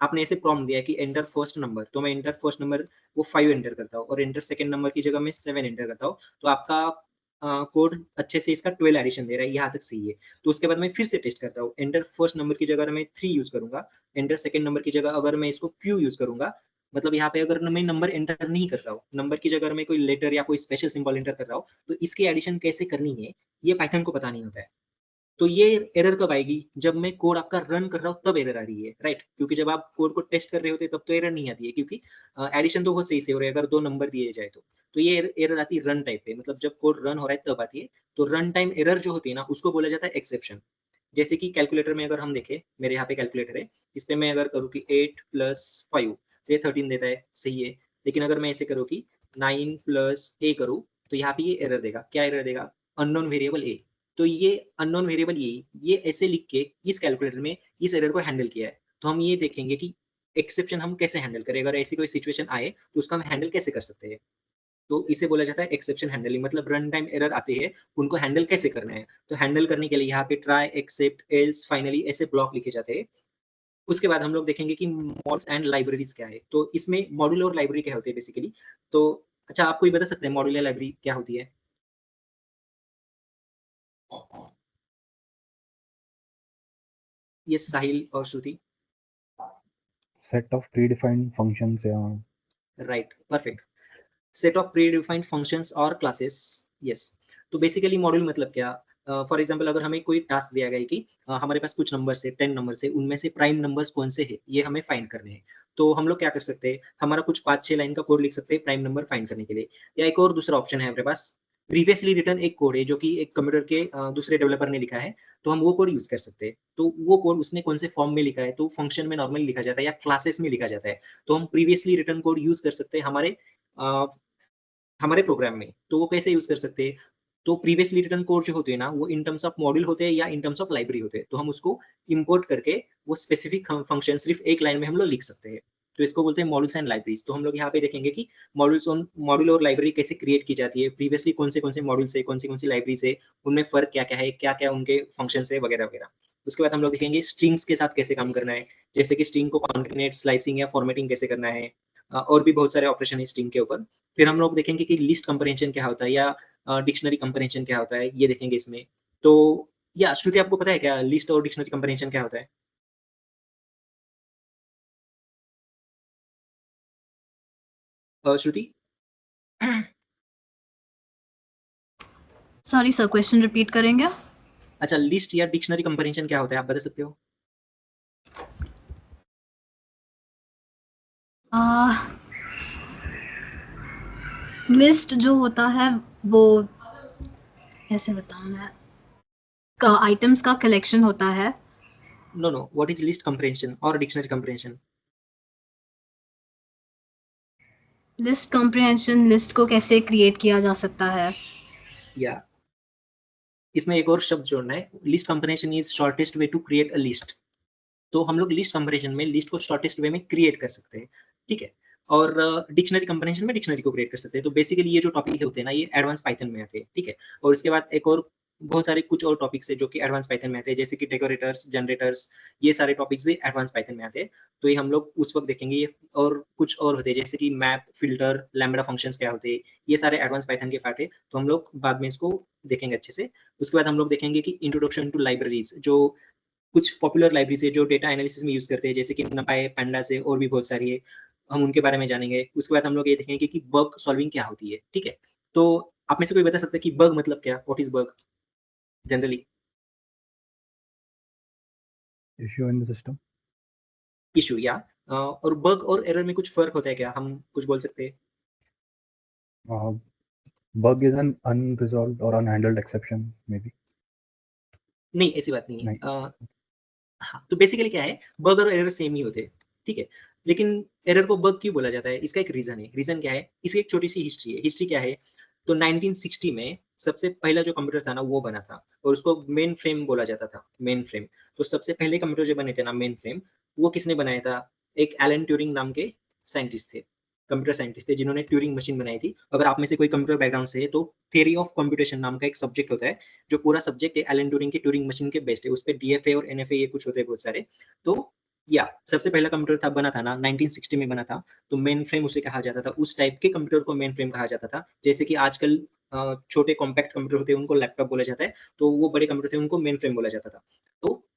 आपने ऐसे प्रॉम्प्ट दिया है कि एंटर फर्स्ट नंबर, तो मैं एंटर फर्स्ट नंबर वो 5 एंटर करता हूँ और एंटर सेकंड नंबर की जगह मैं 7 एंटर करता हूँ। तो आपका कोड अच्छे से इसका 12 एडिशन दे रहा है, यहाँ तक सही है। तो उसके बाद मैं फिर से टेस्ट करता हूँ, एंटर फर्स्ट नंबर की जगह मैं 3 यूज़ करूँगा, एंटर सेकंड नंबर की जगह अगर मैं इसको क्यू यूज़ करूँगा, मतलब यहाँ पे अगर मैं नंबर एंटर नहीं कर रहा हूँ, नंबर की जगह मैं कोई लेटर या कोई स्पेशल सिंबल एंटर कर रहा हूँ, तो इसकी एडिशन कैसे करनी है, ये पाइथन को पता नहीं होता है। तो ये एरर कब आएगी? जब मैं कोड आपका रन कर रहा हूँ तब एरर आ रही है, राइट? क्योंकि जब आप कोड को टेस्ट कर रहे होते तब तो एरर नहीं आती है, क्योंकि एडिशन तो बहुत सही से हो रहा है अगर 2 नंबर दिए जाए तो। तो ये एरर आती है रन टाइम पे, मतलब जब कोड रन हो रहा है तब आती है। तो रन टाइम एरर जो होती है ना, उसको बोला जाता है एक्सेप्शन। जैसे कि कैलकुलेटर में अगर हम देखें, मेरे यहाँ पे कैलकुलेटर है, इस पे मैं अगर करूँ कि 8 + 5 तो ये 13 देता है, सही है। लेकिन अगर मैं ऐसे करूँ कि 9 + a करूँ, तो यहाँ पे ये एरर देगा। क्या एरर देगा? Unknown variable a। तो ये अननोन वेरिएबल ये ऐसे लिख के इस कैलकुलेटर में इस एरर को हैंडल किया है। तो हम ये देखेंगे कि एक्सेप्शन हम कैसे हैंडल करें, अगर ऐसी कोई सिचुएशन आए तो उसका हम हैंडल कैसे कर सकते हैं। तो इसे बोला जाता है एक्सेप्शन हैंडलिंग, मतलब रन टाइम एरर आते हैं उनको हैंडल कैसे करना है। तो हैंडल करने के लिए यहाँ पे ट्राई, एक्सेप्ट, एल्स, फाइनली ऐसे ब्लॉक लिखे जाते हैं। उसके बाद हम लोग देखेंगे कि मॉड्यूल्स एंड लाइब्रेरीज क्या है। तो इसमें मॉड्यूल और लाइब्रेरी क्या होती है बेसिकली। तो अच्छा, आप कोई बता सकते हैं मॉड्यूल या लाइब्रेरी क्या होती है? ये साहिल और Shruti. Set of pre defined functions या right, perfect. Set of pre defined functions और क्लासेस, यस। तो बेसिकली मॉड्यूल मतलब क्या, फॉर एग्जांपल अगर हमें कोई टास्क दिया गया है कि हमारे पास कुछ नंबर से 10 नंबर से उनमें से प्राइम नंबर्स कौन से हैं ये हमें फाइंड करने हैं। तो हम लोग क्या कर सकते हैं, हमारा कुछ 5-6 लाइन का कोड लिख सकते हैं प्राइम नंबर फाइंड करने के लिए। या एक और दूसरा ऑप्शन है हमारे पास, प्रीवियसली रिटन एक कोड है जो कि एक कंप्यूटर के दूसरे डेवलपर ने लिखा है, तो हम वो कोड यूज कर सकते हैं। तो वो कोड उसने कौन से फॉर्म में लिखा है, तो फंक्शन में नॉर्मली लिखा जाता है या क्लासेस में लिखा जाता है। तो हम प्रीवियसली रिटन कोड यूज कर सकते हैं हमारे प्रोग्राम में। तो वो कैसे यूज कर सकते हैं, तो प्रीवियसली रिटन कोड जो होते हैं ना वो इन टर्म्स ऑफ मॉड्यूल होते हैं या इन टर्म्स ऑफ लाइब्रेरी होते हैं। तो हम उसको इंपोर्ट करके वो स्पेसिफिक फंक्शन सिर्फ एक लाइन में हम लोग लिख सकते हैं। तो इसको बोलते हैं मॉड्यूल्स एंड लाइब्रेरीज। तो हम लोग यहाँ पे देखेंगे कि मॉड्यूल और लाइब्रेरी कैसे क्रिएट की जाती है, प्रीवियसली कौन से मॉड्यूल्स है, कौन सी लाइब्रेरीज है, उनमें फर्क क्या क्या है, क्या क्या उनके फंक्शन है वगैरह वगैरह। उसके बाद हम लोग देखेंगे स्ट्रिंग्स के साथ कैसे काम करना है, जैसे कि स्ट्रिंग को कॉन्केटनेट, स्लाइसिंग या फॉर्मेटिंग कैसे करना है। और भी बहुत सारे ऑपरेशन है स्ट्रिंग के ऊपर। फिर हम लोग देखेंगे कि लिस्ट कंपैरिजन क्या होता है या डिक्शनरी कंपैरिजन क्या होता है, ये देखेंगे इसमें। तो या श्रुति, आपको पता है क्या लिस्ट और डिक्शनरी कंपैरिजन क्या होता है? श्रुति। सॉरी सर, क्वेश्चन रिपीट करेंगे? अच्छा, लिस्ट या डिक्शनरी कंपैरिजन क्या होता है, आप बता सकते हो? लिस्ट जो होता है वो, कैसे बताऊं मैं, का आइटम्स का कलेक्शन होता है। No no, what is list comparison और dictionary comparison? List comprehension, list को कैसे क्रिएट किया जा सकता है। या इसमें एक और शब्द जोड़ना है, list comparison is shortest way to create a list. तो हम लोग लिस्ट कंपैरिजन में लिस्ट को शॉर्टेस्ट वे में क्रिएट कर सकते हैं, ठीक है। और डिक्शनरी कंपैरिजन में डिक्शनरी को क्रिएट कर सकते हैं। तो बेसिकली ये जो टॉपिक होते हैं ना ये एडवांस पाइथन में आते हैं, ठीक है। और इसके बाद एक और बहुत सारे कुछ और टॉपिक्स है जो कि एडवांस पाइथन में आते हैं, जैसे कि डेकोरेटर्स, जनरेटर्स, ये सारे टॉपिक्स भी एडवांस पाइथन में आते हैं। तो ये हम लोग उस वक्त देखेंगे। ये और कुछ और होते हैं जैसे कि मैप, फिल्टर, लैम्बडा फंक्शंस क्या होते हैं, ये सारे एडवांस पाइथन के पार्ट है। तो हम लोग बाद में इसको देखेंगे अच्छे से। उसके बाद हम लोग देखेंगे कि इंट्रोडक्शन टू लाइब्रेरीज, जो कुछ पॉपुलर लाइब्रेरीज है जो डेटा एनालिसिस में यूज करते हैं, जैसे कि numpy, pandas है और भी बहुत सारी है, हम उनके बारे में जानेंगे। उसके बाद हम लोग ये देखेंगे कि बग सॉल्विंग क्या होती है, ठीक है। तो आप में से कोई बता सकता है कि बग मतलब क्या, what is bug generally? Issue in the system. Issue या और बग और एरर में कुछ फर्क होता है क्या, हम कुछ बोल सकते हैं? बग इज एन अनरिजॉल्व्ड और अनहैंडल्ड एक्सेप्शन मे बी। नहीं, ऐसी बात नहीं है। नहीं। हाँ, तो बेसिकली क्या है, बग और एरर सेम ही होते हैं, ठीक है। लेकिन एरर को बग क्यों बोला जाता है, इसका एक रीजन है। रीजन क्या है, इसकी एक छोटी सी हिस्ट्री है। हिस्ट्री क्या है, तो 1960 में सबसे पहला जो कंप्यूटर था ना वो बना था, और उसको मेन फ्रेम बोला जाता था, मेन फ्रेम। तो सबसे पहले कंप्यूटर जो बने थे ना मेन फ्रेम, वो किसने बनाया था, एक एलन ट्यूरिंग नाम के साइंटिस्ट थे, कंप्यूटर साइंटिस्ट थे, जिन्होंने ट्यूरिंग मशीन बनाई थी। अगर आप में से कोई कंप्यूटर बैकग्राउंड से है तो थियरी ऑफ कंप्यूटेशन नाम का एक सब्जेक्ट होता है, जो पूरा सब्जेक्ट है एलन ट्यूरिंग की ट्यूरिंग मशीन के बेस्ड है। उस पे डीएफए और एनएफए ये कुछ होते हैं बहुत सारे। तो या सबसे पहला कंप्यूटर था बना था ना 1960 में बना था। तो मेन फ्रेम उसे कहा जाता था, उस टाइप के कंप्यूटर को मेन फ्रेम कहा जाता था। जैसे कि आजकल छोटे कॉम्पैक्ट कंप्यूटर होते हैं उनको लैपटॉप बोला जाता है, तो वो बड़े कंप्यूटर थे उनको मेन फ्रेम बोला जाता था। तो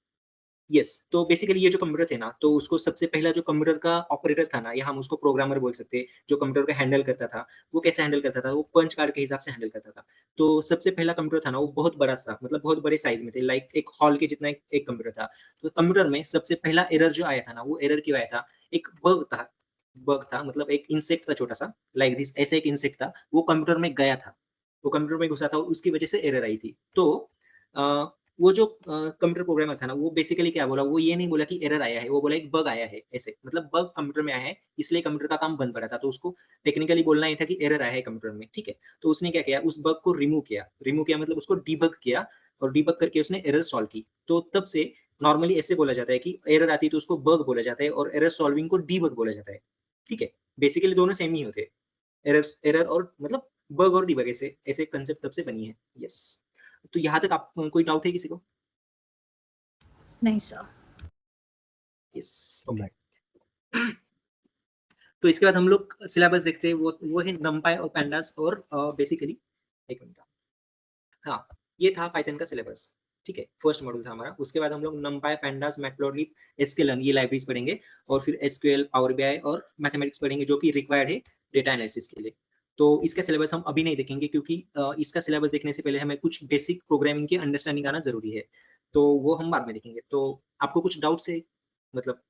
यस, तो बेसिकली ये जो कंप्यूटर थे ना, तो उसको सबसे पहला जो कंप्यूटर का ऑपरेटर था ना, या हम उसको प्रोग्रामर बोल सकते हैं, जो कंप्यूटर को हैंडल करता था, वो कैसे हैंडल करता था, वो पंच कार्ड के हिसाब से हैंडल करता था। तो सबसे पहला कंप्यूटर था ना वो बहुत बड़ा था, मतलब बहुत बड़े साइज में थे, लाइक एक हॉल के जितना एक कंप्यूटर था। तो कंप्यूटर में सबसे पहला एरर जो आया था ना, वो एरर क्यों आया था, एक बग था, मतलब एक इंसेक्ट था छोटा सा, लाइक दिस, ऐसे एक इंसेक्ट था, वो कंप्यूटर में गया था, वो कंप्यूटर में घुसा था, उसकी वजह से एरर आई थी। तो अ, वो जो कंप्यूटर प्रोग्रामर था ना, वो बेसिकली क्या बोला, वो ये नहीं बोला कि एरर आया है, वो बोला एक बग आया है, ऐसे मतलब बग कंप्यूटर में आया है, इसलिए कंप्यूटर का काम बंद पड़ा था। तो उसको टेक्निकली बोलना ये था कि एरर आया है कंप्यूटर में, ठीक है। तो उसने क्या किया, उस बग को रिमूव किया मतलब उसको डीबग किया, और डीबग करके उसने एरर सॉल्व की। तो तब से नॉर्मली ऐसे बोला जाता है कि एरर आती है तो उसको बग बोला जाता है, और एरर सॉल्विंग को डीबग बोला जाता है, ठीक है। बेसिकली दोनों सेम ही होते हैं। एरर और मतलब बग और डिबग ऐसे ऐसे कंसेप्ट तब से बनी है। यस, तो यहाँ तक आप कोई डाउट है किसी को? नहीं सर। Yes, okay. तो इसके बाद हम लोग सिलेबस देखते हैं, वो है numpy और pandas और बेसिकली एक मिनट, हाँ ये था पाइथन का सिलेबस, ठीक है, फर्स्ट मॉड्यूल था हमारा। उसके बाद हम लोग numpy, pandas, matplotlib, sklearn ये लाइब्रेरीज पढ़ेंगे और फिर SQL, पावर बीआई और मैथमेटिक्स पढ़ेंगे जो कि रिक्वायर्ड है डेटा एनालिसिस के लिए। तो इसका सिलेबस हम अभी नहीं देखेंगे क्योंकि इसका सिलेबस देखने से पहले हमें कुछ बेसिक प्रोग्रामिंग की अंडरस्टैंडिंग आना जरूरी है, तो वो हम बाद में देखेंगे। तो आपको कुछ डाउट्स है मतलब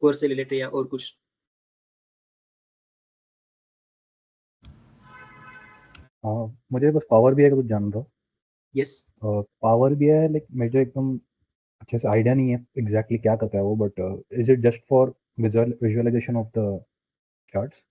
कोर्स से रिलेटेड या और कुछ? मुझे बस पावर बीआई का कुछ जानना था। यस, पावर बीआई लाइक मुझे एकदम अच्छे से आइडिया नहीं है एग्जैक्टली क्या करता है वो, but is it just for visualization of the charts?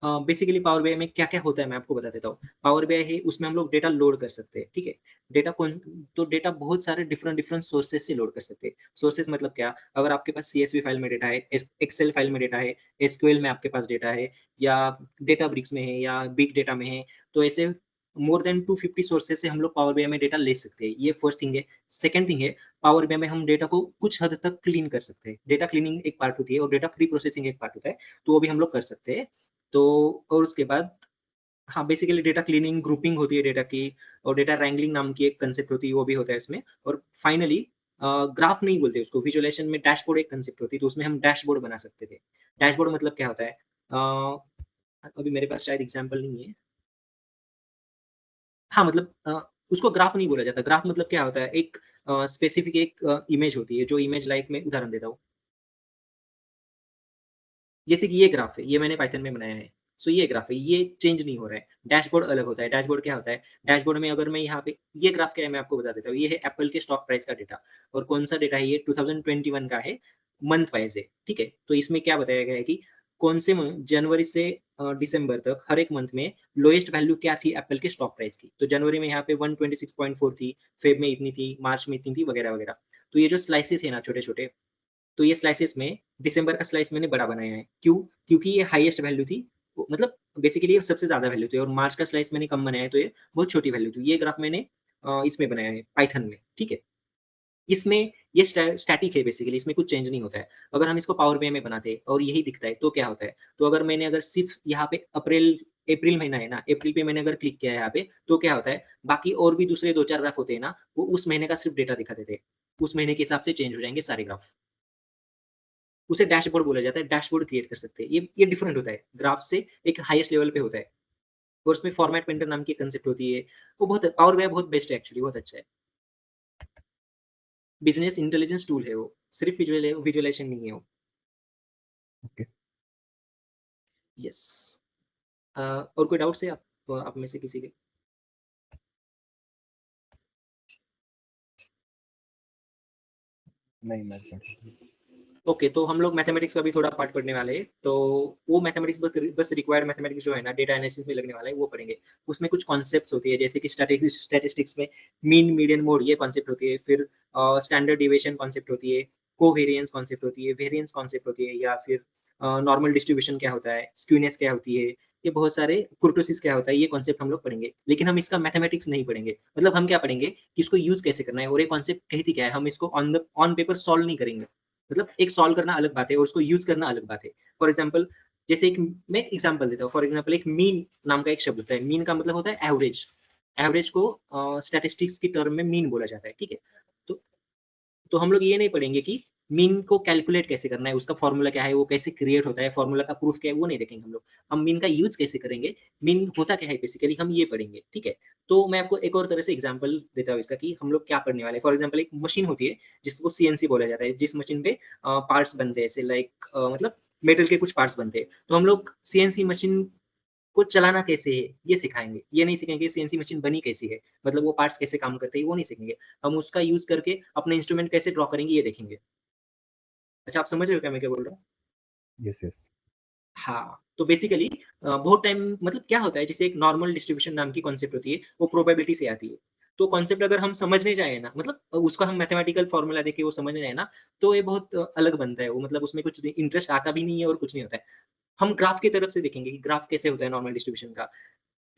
Basically power BI में क्या क्या होता है मैं आपको बता देता हूँ। पावर बीआई है, उसमें हम लोग डेटा लोड कर सकते हैं, ठीक है। डेटा कौन, तो डेटा बहुत सारे डिफरेंट डिफरेंट सोर्सेज से लोड कर सकते हैं। सोर्सेज मतलब क्या, अगर आपके पास CSV फाइल में डेटा है, एक्सेल फाइल में डेटा है, SQL में आपके पास डेटा है, या डेटा ब्रिक्स में है, या बिग डेटा में है, तो ऐसे मोर देन 250 सोर्सेज से हम लोग पावर बीआई में डेटा ले सकते हैं। ये फर्स्ट थिंग है। सेकंड थिंग है, पावर बीआई में हम डेटा को कुछ हद तक क्लीन कर सकते हैं। डेटा क्लीनिंग एक पार्ट होती है और डेटा प्री प्रोसेसिंग एक पार्ट होता है, तो वो भी हम लोग कर सकते हैं। तो और उसके बाद हाँ, बेसिकली डेटा क्लीनिंग, ग्रुपिंग होती है डेटा की, और डेटा रैंगलिंग नाम की एक कंसेप्ट होती है, वो भी होता है इसमें। और फाइनली ग्राफ नहीं बोलते उसको, विजुअलाइजेशन में डैशबोर्ड एक कंसेप्ट होती है, तो उसमें हम डैशबोर्ड बना सकते थे। डैशबोर्ड मतलब क्या होता है, अभी मेरे पास शायद एग्जांपल नहीं है। हाँ, मतलब उसको ग्राफ नहीं बोला जाता। ग्राफ मतलब क्या होता है, एक स्पेसिफिक एक इमेज होती है, जो इमेज लाइक मैं उदाहरण देता हूँ। जैसे कि ये ग्राफ है, ये मैंने पाइथन में बनाया है। सो ये ग्राफ है, ये चेंज नहीं हो रहा है। डैशबोर्ड अलग होता है। डैशबोर्ड क्या होता है, डैशबोर्ड में अगर मैं यहाँ पे ये ग्राफ क्या है मैं आपको बता देता हूँ। ये है एप्पल के स्टॉक प्राइस का डेटा, और कौन सा डेटा है ये 2021 का है, मंथ वाइज है, ठीक है। तो इसमें क्या बताया गया है कि कौन से जनवरी से दिसंबर तक हर एक मंथ में लोएस्ट वैल्यू क्या थी एप्पल के स्टॉक प्राइस की। तो जनवरी में यहाँ पे 126.4 थी, फेब में इतनी थी, मार्च में इतनी थी, वगैरह वगैरह। तो ये जो स्लाइसेस है ना छोटे छोटे, तो ये स्लाइसेस में दिसंबर का स्लाइस मैंने बड़ा बनाया है। क्यों? क्योंकि ये हाईएस्ट वैल्यू थी, मतलब बेसिकली ये सबसे ज्यादा वैल्यू थी, और मार्च का स्लाइस मैंने कम बनाया है, तो ये बहुत छोटी वैल्यू थी। ये ग्राफ मैंने इसमें बनाया है पाइथन में, ठीक है। इसमें ये स्टैटिक है बेसिकली, इसमें कुछ चेंज नहीं होता है। अगर हम इसको पावर बीआई में बनाते हैं और यही दिखता है तो क्या होता है, तो अगर मैंने अगर सिर्फ यहाँ पे अप्रैल महीना है ना, अप्रैल पे मैंने अगर क्लिक किया है यहाँ पे, तो क्या होता है, बाकी और भी दूसरे 2-4 ग्राफ होते हैं ना, वो उस महीने का सिर्फ डेटा दिखा देते हैं। उस महीने के हिसाब से चेंज हो जाएंगे सारे ग्राफ। उसे डैशबोर्ड बोला जाता है। डैशबोर्ड क्रिएट कर सकते हैं। ये डिफरेंट होता है, ग्राफ से एक हाईएस्ट लेवल पे होता है। और उसमें फॉर्मेट पेंटर नाम की कंसेप्ट होती है। वो बहुत पावर बीआई बहुत बेस्ट है एक्चुअली, बहुत अच्छा है। बिजनेस इंटेलिजेंस टूल है वो, सिर्फ विजुअलाइजेशन नहीं है वो। ओके। यस। और कोई डाउट्स है आप में से किसी के? नहीं मैं ओके, तो हम लोग मैथमेटिक्स का भी थोड़ा पार्ट पढ़ने वाले हैं। तो वो मैथमेटिक्स बस रिक्वायर्ड मैथमेटिक्स जो है ना, डेटा एनालिसिस में लगने वाला है, वो पढ़ेंगे। उसमें कुछ कॉन्सेप्ट्स होती है, जैसे कि स्टैटिस्टिक्स में मीन, मीडियन, मोड, ये कॉन्सेप्ट होती है। फिर स्टैंडर्ड डिविएशन कॉन्सेप्ट होती है, कोवेरिएंस कॉन्सेप्ट होती है, वेरिएंस कॉन्सेप्ट होती है, या फिर नॉर्मल डिस्ट्रीब्यूशन क्या होता है, स्क्यूनेस क्या होती है, ये बहुत सारे, कुर्टोसिस क्या होता है, ये कॉन्सेप्ट हम लोग पढ़ेंगे। लेकिन हम इसका मैथमेटिक्स नहीं पढ़ेंगे। मतलब हम क्या पढ़ेंगे कि इसको यूज कैसे करना है, और ये कॉन्सेप्ट कहती क्या है, हम इसको ऑन पेपर सॉल्व नहीं करेंगे। मतलब एक सॉल्व करना अलग बात है और उसको यूज करना अलग बात है। फॉर एग्जाम्पल, जैसे एक मैं एग्जाम्पल देता हूँ। फॉर एग्जाम्पल, एक मीन नाम का एक शब्द होता है। मीन का मतलब होता है एवरेज। एवरेज को स्टैटिस्टिक्स की टर्म में मीन बोला जाता है, ठीक है। तो हम लोग ये नहीं पढ़ेंगे कि मीन को कैलकुलेट कैसे करना है, उसका फॉर्मूला क्या है, वो कैसे क्रिएट होता है, फॉर्मूला का प्रूफ क्या है, वो नहीं देखेंगे हम लोग। हम मीन का यूज कैसे करेंगे, मीन होता क्या है बेसिकली, हम ये पढ़ेंगे, ठीक है। तो मैं आपको एक और तरह से एग्जांपल देता हूँ इसका कि हम लोग क्या पढ़ने वाले हैं। फॉर एग्जांपल, एक मशीन होती है जिसको CNC बोला जाता है, जिस मशीन पे पार्ट्स बनते हैं, ऐसे लाइक मतलब मेटल के कुछ पार्ट्स बनते हैं। तो हम लोग CNC मशीन को चलाना कैसे है ये सिखाएंगे। ये नहीं सिखाएंगे CNC मशीन बनी कैसी है, मतलब वो पार्ट्स कैसे काम करते हैं, वो नहीं सीखेंगे। हम उसका यूज करके अपने इंस्ट्रूमेंट कैसे ड्रॉ करेंगे, ये देखेंगे। अच्छा, आप समझ रहे हो क्या मैं क्या बोल रहा हूँ? Yes yes. हाँ, तो बेसिकली बहुत टाइम, मतलब क्या होता है, जैसे एक नॉर्मल डिस्ट्रीब्यूशन नाम की कॉन्सेप्ट होती है, वो प्रोबेबिलिटी से आती है। तो कॉन्सेप्ट अगर हम समझने जाए ना, मतलब उसका हम मैथमेटिकल फॉर्मूला देके वो समझने जाए ना, तो ये बहुत अलग बनता है वो, मतलब उसमें कुछ इंटरेस्ट आता भी नहीं है और कुछ नहीं होता है। हम ग्राफ की तरफ से देखेंगे कि ग्राफ कैसे होता है नॉर्मल डिस्ट्रीब्यूशन का,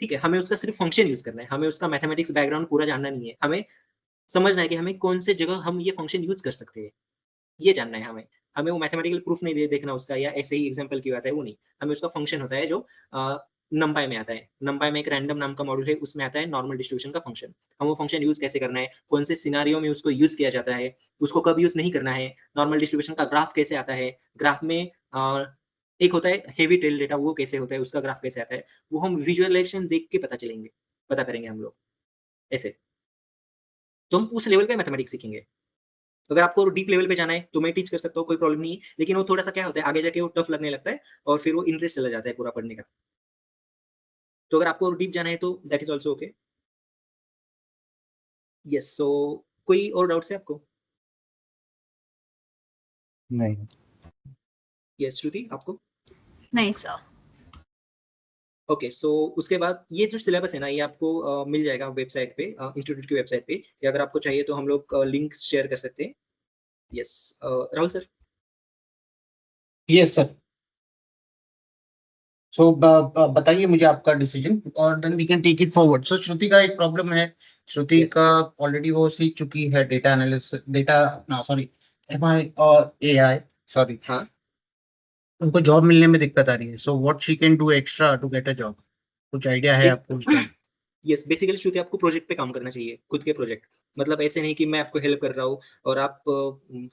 ठीक है? हमें उसका सिर्फ फंक्शन यूज़ करना है, हमें उसका मैथमेटिक्स बैकग्राउंड पूरा जानना नहीं है, हमें समझना है कि हमें कौन से जगह हम ये फंक्शन यूज़ कर सकते हैं, ये जानना है हमें। हमें वो मैथमेटिकल प्रूफ नहीं देखना उसका या ऐसे ही एग्जांपल की बात है, वो नहीं। हमें उसका फंक्शन होता है जो नंपाई में आता है। नंपाई में एक रैंडम नाम का मॉड्यूल है, उसमें आता है नॉर्मल डिस्ट्रीब्यूशन का फंक्शन। हम वो फंक्शन यूज़ कैसे करना है, कौन से सिनेरियो में उसको यूज़ किया जाता है, उसको कब यूज़ नहीं करना है, नॉर्मल डिस्ट्रीब्यूशन का ग्राफ कैसे आता है, ग्राफ में एक होता है हेवी टेल डेटा, वो कैसे होता है, उसका ग्राफ कैसे आता है, वो हम विजुअलाइज़ेशन देख के पता करेंगे हम लोग, ऐसे। तो हम उस लेवल पे मैथमेटिक्स सीखेंगे। अगर आपको डीप लेवल पे जाना है, तो मैं टीच कर सकता हूँ, कोई प्रॉब्लम नहीं है। लेकिन वो थोड़ा-सा क्या होता है, आगे जाके वो टफ लगने लगता है और फिर वो इंटरेस्ट चला जाता है पूरा पढ़ने का। तो अगर आपको डीप जाना है तो that is also okay. Yes, so कोई और डाउट्स है आपको? नहीं। येस, श्रुति आपको? नहीं सर। ओके, सो उसके बाद ये जो सिलेबस है ना, ये आपको मिल जाएगा वेबसाइट पे, इंस्टीट्यूट की वेबसाइट पे, या अगर आपको चाहिए तो हम लोग लिंक्स शेयर कर सकते हैं। Yes, Rahul sir? Yes sir. So बताइए मुझे आपका डिसीजन और then we can take it forward. So Shruti का एक प्रॉब्लम है, श्रुति Yes. का ऑलरेडी वो सीख चुकी है डेटा एनालिसिस, सॉरी एमआई और एआई, सॉरी। हाँ। उनको जॉब मिलने में दिक्कत आ रही है। So what she can do extra to get a job, कुछ आइडिया है Yes. आपको उसका? यस, बेसिकली श्रुति आपको प्रोजेक्ट पे काम करना चाहिए, खुद के प्रोजेक्ट। मतलब ऐसे नहीं कि मैं आपको हेल्प कर रहा हूँ और आप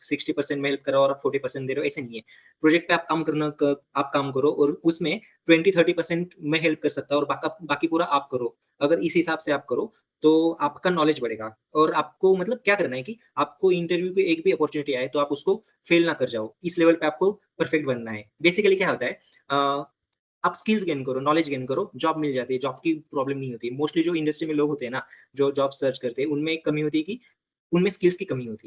60% मैं हेल्प कर रहा हूँ और आप 40% दे रहे हो, ऐसे नहीं है। प्रोजेक्ट पे आप काम करो और उसमें 20-30% मैं हेल्प कर सकता हूँ और बाकी पूरा आप करो। अगर इस हिसाब से आप करो, तो आपका नॉलेज बढ़ेगा और आपको मतलब क्या करना है कि आपको इंटरव्यू पे एक भी अपॉर्च्युनिटी आए, तो आप उसको फेल ना कर जाओ। इस लेवल पे आपको परफेक्ट बनना है। बेसिकली क्या होता है, अ आप स्किल्स गेन करो, नॉलेज गेन करो, जॉब मिल जाती है, जॉब की प्रॉब्लम नहीं होती है। मोस्टली जो इंडस्ट्री में लोग होते हैं ना, जो जॉब सर्च करते हैं, उनमें एक कमी होती है कि उनमें स्किल्स की कमी होती है।